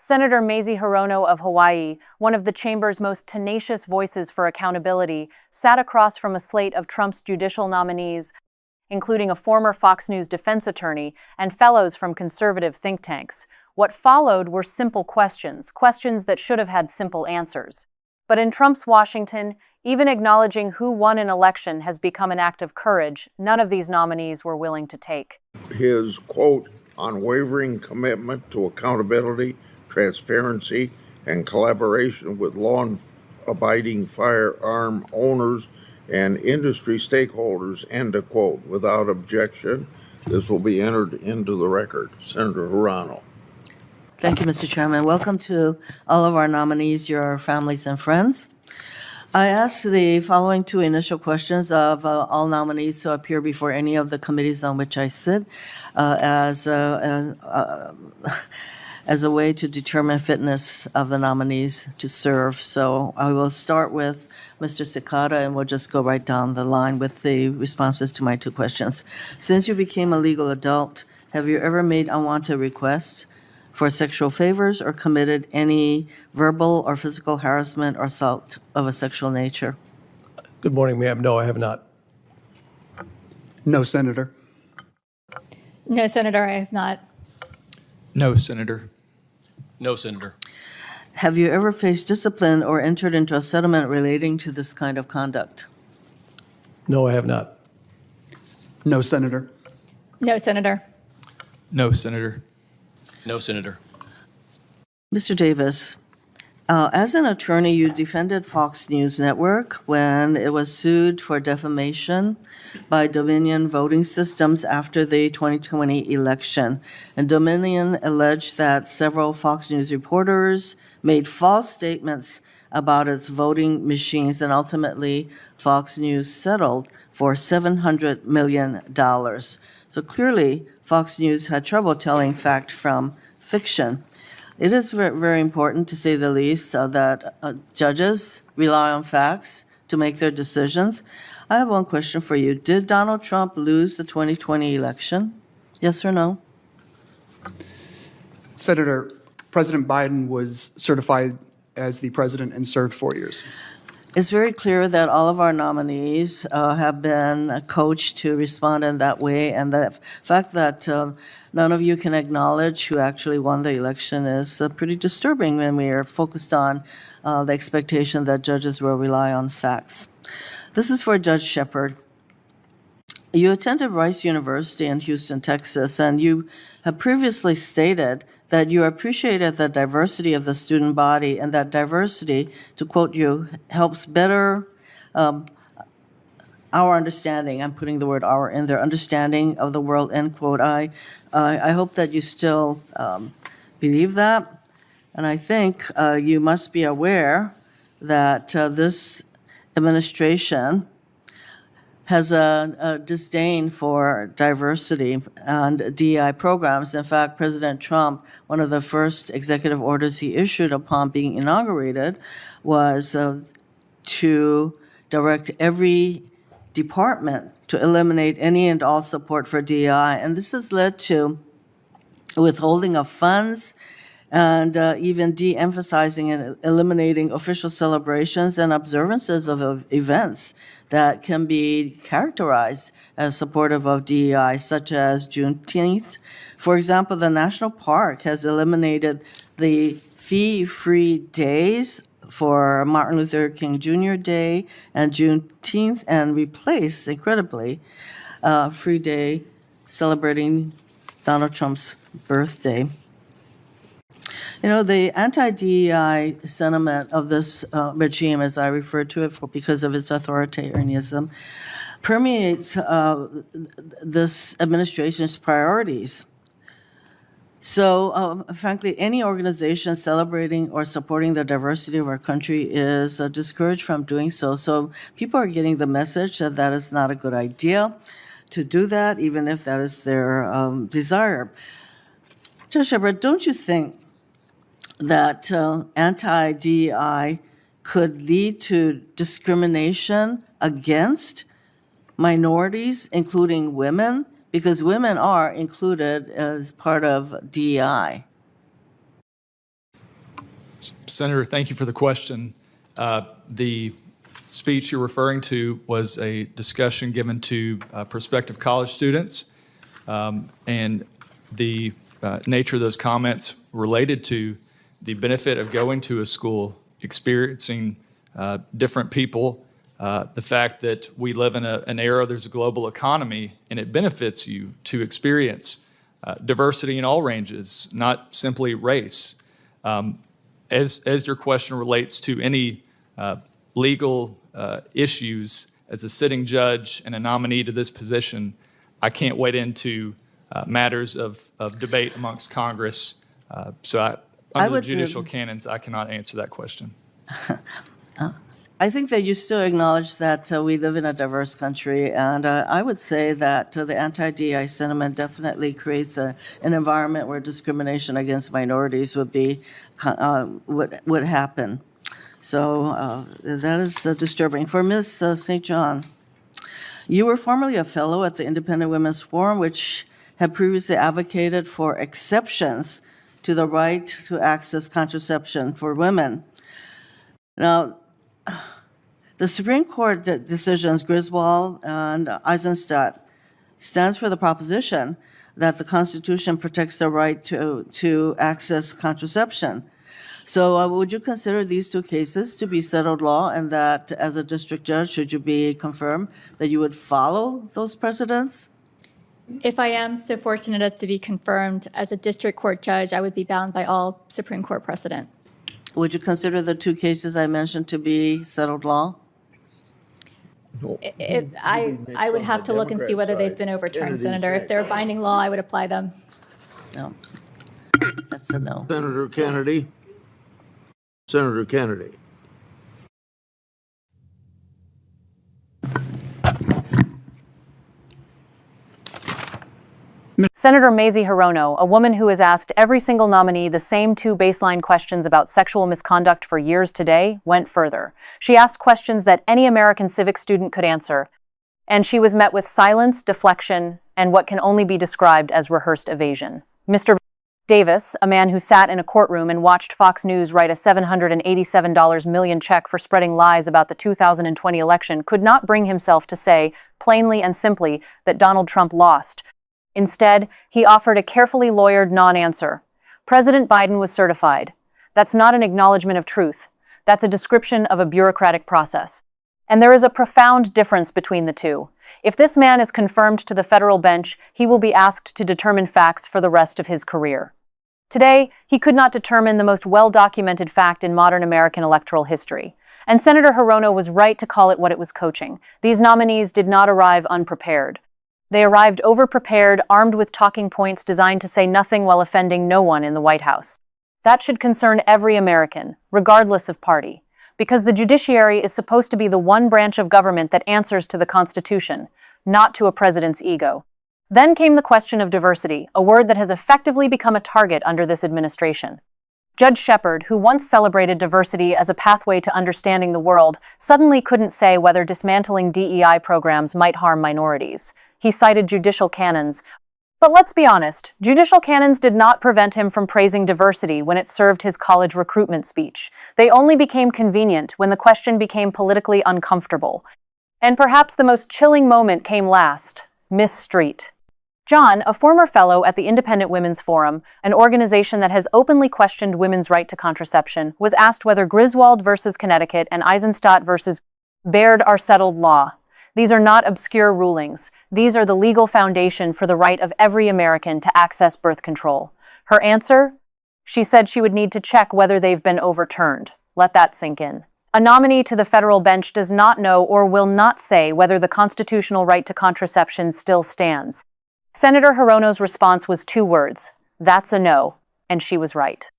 Senator Mazie Hirono of Hawaii, one of the chamber's most tenacious voices for accountability, sat across from a slate of Trump's judicial nominees, including a former Fox News defense attorney and fellows from conservative think tanks. What followed were simple questions that should have had simple answers. But in Trump's Washington, even acknowledging who won an election has become an act of courage none of these nominees were willing to take. His, quote, unwavering commitment to accountability, transparency, and collaboration with law-abiding firearm owners and industry stakeholders, end of quote, without objection. This will be entered into the record. Senator Hirono. Thank you, Mr. Chairman. Welcome to all of our nominees, your families and friends. I ask the following two initial questions of all nominees to appear before any of the committees on which I sit as a way to determine fitness of the nominees to serve. So I will start with Mr. Cicada, and we'll just go right down the line with the responses to my two questions. Since you became a legal adult, have you ever made unwanted requests for sexual favors or committed any verbal or physical harassment or assault of a sexual nature? Good morning, ma'am. No, I have not. No, Senator. No, Senator, I have not. No, Senator. No, Senator. Have you ever faced discipline or entered into a settlement relating to this kind of conduct? No, I have not. No, Senator. No, Senator. No, Senator. No, Senator. Mr. Davis, as an attorney, you defended Fox News Network when it was sued for defamation by Dominion Voting Systems after the 2020 election. And Dominion alleged that several Fox News reporters made false statements about its voting machines, and ultimately Fox News settled for $700 million. So clearly, Fox News had trouble telling fact from fiction. It is very, very important, to say the least, that judges rely on facts to make their decisions. I have one question for you. Did Donald Trump lose the 2020 election? Yes or no? Senator, President Biden was certified as the president and served 4 years. It's very clear that all of our nominees have been coached to respond in that way, and the fact that none of you can acknowledge who actually won the election is pretty disturbing when we are focused on the expectation that judges will rely on facts. This is for Judge Shepard. You attended Rice University in Houston, Texas, and you have previously stated that you appreciated the diversity of the student body, and that diversity, to quote you, helps better our understanding. I'm putting the word "our" in there, understanding of the world, end quote. I hope that you still believe that, and I think you must be aware that this administration has a disdain for diversity and DEI programs. In fact, President Trump, one of the first executive orders he issued upon being inaugurated was to direct every department to eliminate any and all support for DEI. And this has led to withholding of funds and even de-emphasizing and eliminating official celebrations and observances of events that can be characterized as supportive of DEI, such as Juneteenth. For example, the National Park has eliminated the fee-free days for Martin Luther King Jr. Day and Juneteenth, and replaced, incredibly, free day celebrating Donald Trump's birthday. You know, the anti-DEI sentiment of this regime, as I refer to it because of its authoritarianism, permeates this administration's priorities. So, frankly, any organization celebrating or supporting the diversity of our country is discouraged from doing so. So people are getting the message that that is not a good idea to do that, even if that is their desire. Judge Shepard, don't you think that anti-DEI could lead to discrimination against minorities, including women, because women are included as part of DEI? Senator, thank you for the question. The speech you're referring to was a discussion given to prospective college students, and the nature of those comments related to the benefit of going to a school, experiencing different people, the fact that we live in an era, there's a global economy, and it benefits you to experience diversity in all ranges, not simply race. As your question relates to any legal issues, as a sitting judge and a nominee to this position, I can't wade into matters of debate amongst Congress. Under the judicial canons, I cannot answer that question. I think that you still acknowledge that we live in a diverse country, and I would say that the anti-DEI sentiment definitely creates an environment where discrimination against minorities would happen. So that is disturbing. For Ms. St. John, you were formerly a fellow at the Independent Women's Forum, which had previously advocated for exceptions to the right to access contraception for women. Now, the Supreme Court decisions, Griswold and Eisenstadt, stands for the proposition that the Constitution protects the right to access contraception. So would you consider these two cases to be settled law, and that as a district judge, should you be confirmed, that you would follow those precedents? If I am so fortunate as to be confirmed as a district court judge, I would be bound by all Supreme Court precedent. Would you consider the two cases I mentioned to be settled law? I would have to look and see whether they've been overturned, Senator. If they're binding law, I would apply them. No. That's a no. Senator Kennedy. Senator Kennedy. Senator Mazie Hirono, a woman who has asked every single nominee the same two baseline questions about sexual misconduct for years today, went further. She asked questions that any American civic student could answer, and she was met with silence, deflection, and what can only be described as rehearsed evasion. Mr. Davis, a man who sat in a courtroom and watched Fox News write a $787 million check for spreading lies about the 2020 election, could not bring himself to say, plainly and simply, that Donald Trump lost. Instead, he offered a carefully lawyered non-answer. President Biden was certified. That's not an acknowledgement of truth. That's a description of a bureaucratic process. And there is a profound difference between the two. If this man is confirmed to the federal bench, he will be asked to determine facts for the rest of his career. Today, he could not determine the most well-documented fact in modern American electoral history. And Senator Hirono was right to call it what it was coaching. These nominees did not arrive unprepared. They arrived overprepared, armed with talking points designed to say nothing while offending no one in the White House. That should concern every American, regardless of party, because the judiciary is supposed to be the one branch of government that answers to the Constitution, not to a president's ego. Then came the question of diversity, a word that has effectively become a target under this administration. Judge Shepard, who once celebrated diversity as a pathway to understanding the world, suddenly couldn't say whether dismantling DEI programs might harm minorities. He cited judicial canons. But let's be honest, judicial canons did not prevent him from praising diversity when it served his college recruitment speech. They only became convenient when the question became politically uncomfortable. And perhaps the most chilling moment came last: Miss Street. John, a former fellow at the Independent Women's Forum, an organization that has openly questioned women's right to contraception, was asked whether Griswold versus Connecticut and Eisenstadt versus Baird are settled law. These are not obscure rulings. These are the legal foundation for the right of every American to access birth control. Her answer? She said she would need to check whether they've been overturned. Let that sink in. A nominee to the federal bench does not know or will not say whether the constitutional right to contraception still stands. Senator Hirono's response was two words: that's a no, and she was right.